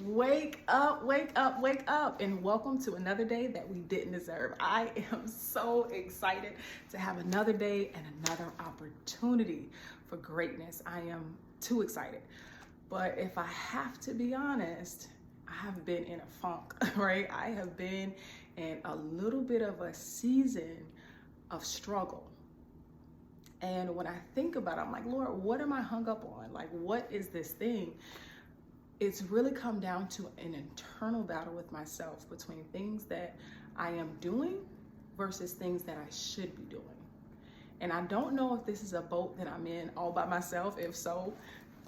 Wake up, wake up, wake up, and welcome to another day that we didn't deserve. I am so excited to have another day and another opportunity for greatness. I am too excited. But if I have to be honest, I have been in a funk, right? I have been in a little bit of a season of struggle. And when I think about it, I'm like, Lord, what am I hung up on? Like, what is this thing? It's really come down to an internal battle with myself between things that I am doing versus things that I should be doing. And I don't know if this is a boat that I'm in all by myself. If so,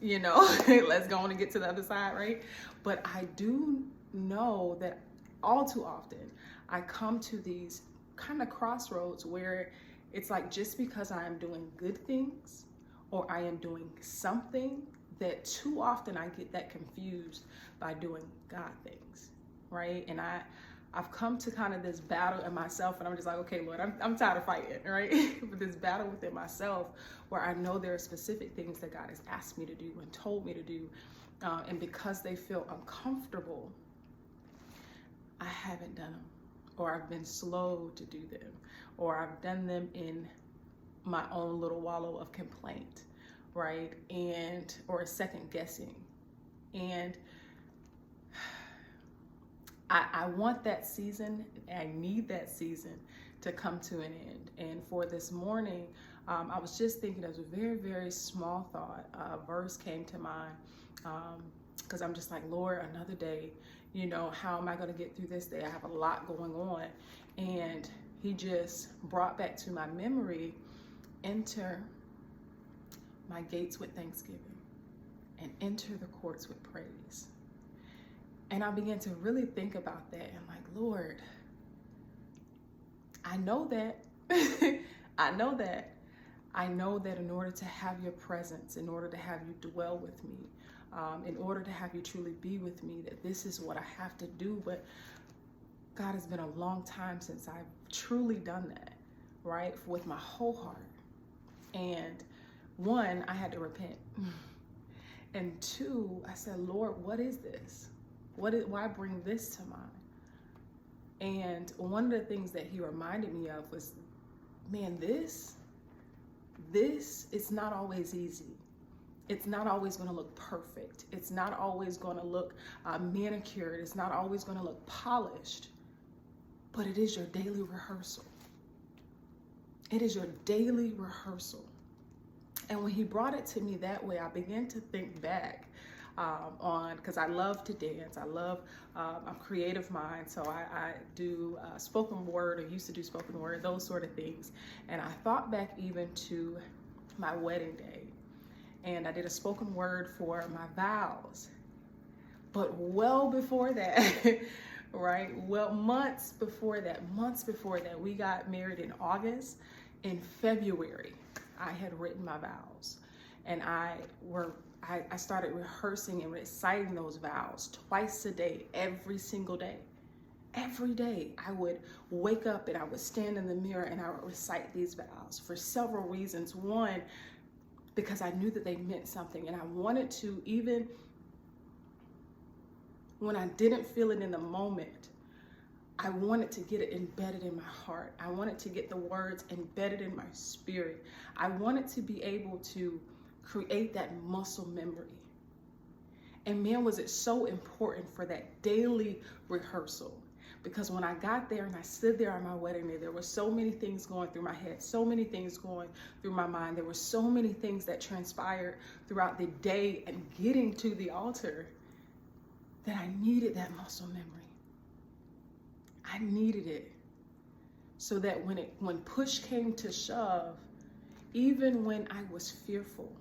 let's go on and get to the other side, right? But I do know that all too often I come to these kind of crossroads where it's like, just because I am doing good things or I am doing something, that too often I get that confused by doing God things, right? And I've come to kind of this battle in myself, and I'm just like, okay, Lord, I'm tired of fighting, right? But this battle within myself where I know there are specific things that God has asked me to do and told me to do, and because they feel uncomfortable, I haven't done them, or I've been slow to do them, or I've done them in my own little wallow of complaint, right? Or second guessing. And I want that season, I need that season to come to an end. And for this morning, I was just thinking, as a very, very small thought, a verse came to mind, because I'm just like, Lord, another day, how am I going to get through this day? I have a lot going on. And he just brought back to my memory, enter my gates with thanksgiving and enter the courts with praise. And I began to really think about that. And like, Lord, I know that. I know that in order to have your presence, in order to have you dwell with me, in order to have you truly be with me, that this is what I have to do. But God, has been a long time since I've truly done that, right? With my whole heart. And one, I had to repent. And two, I said, Lord, what is this? Why bring this to mind? And one of the things that he reminded me of was, man, this, it's not always easy. It's not always going to look perfect. It's not always going to look manicured. It's not always going to look polished. But it is your daily rehearsal. It is your daily rehearsal. And when he brought it to me that way, I began to think back because I love to dance. I'm creative mind, so I do spoken word, or used to do spoken word, those sort of things. And I thought back even to my wedding day, and I did a spoken word for my vows. But well before that, right? Well, months before that, we got married in August. In February, I had written my vows, and I started rehearsing and reciting those vows twice a day, every single day. Every day I would wake up and I would stand in the mirror and I would recite these vows for several reasons. One, because I knew that they meant something, and I wanted to, even when I didn't feel it in the moment, I wanted to get it embedded in my heart. I wanted to get the words embedded in my spirit. I wanted to be able to create that muscle memory. And man, was it so important for that daily rehearsal. Because when I got there and I stood there on my wedding day, there were so many things going through my head, so many things going through my mind. There were so many things that transpired throughout the day and getting to the altar, that I needed that muscle memory. I needed it so that when push came to shove, even when I was fearful,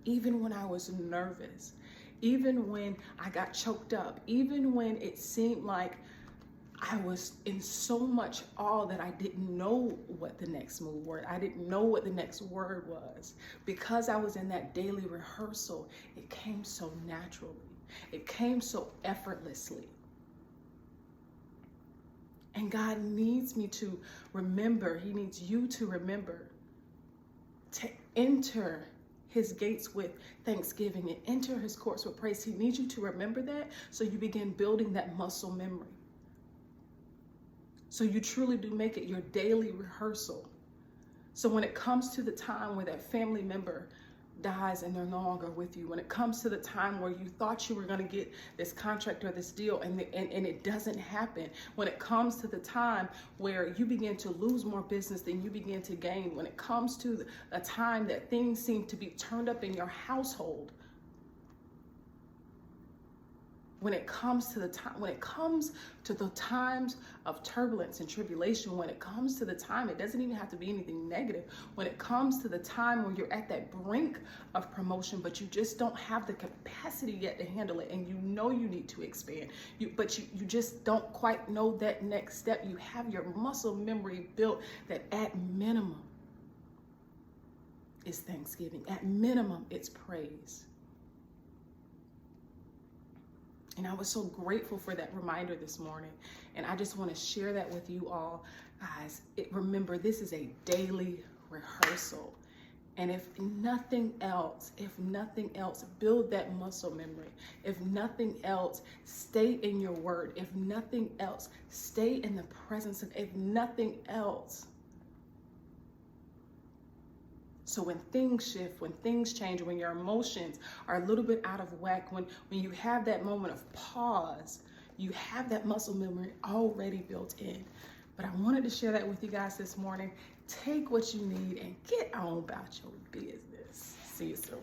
even when I was nervous, even when I got choked up, even when it seemed like I was in so much awe that I didn't know what the next move word, I didn't know what the next word was. Because I was in that daily rehearsal, it came so naturally. It came so effortlessly. And God needs me to remember, he needs you to remember to enter his gates with thanksgiving and enter his courts with praise. He needs you to remember that so you begin building that muscle memory. So you truly do make it your daily rehearsal. So when it comes to the time where that family member dies and they're no longer with you, when it comes to the time where you thought you were going to get this contract or this deal and it doesn't happen, when it comes to the time where you begin to lose more business than you begin to gain, when it comes to a time that things seem to be turned up in your household, when it comes to the times of turbulence and tribulation, when it comes to the time, it doesn't even have to be anything negative. When it comes to the time when you're at that brink of promotion, but you just don't have the capacity yet to handle it, and you know you need to expand, but you just don't quite know that next step. You have your muscle memory built that at minimum is thanksgiving. At minimum, it's praise. And I was so grateful for that reminder this morning. And I just want to share that with you all. Guys, remember, this is a daily rehearsal. And if nothing else, build that muscle memory. If nothing else, stay in your word. If nothing else, stay in the presence of, if nothing else. So when things shift, when things change, when your emotions are a little bit out of whack, when you have that moment of pause, you have that muscle memory already built in. But I wanted to share that with you guys this morning. Take what you need and get on about your business. See you soon.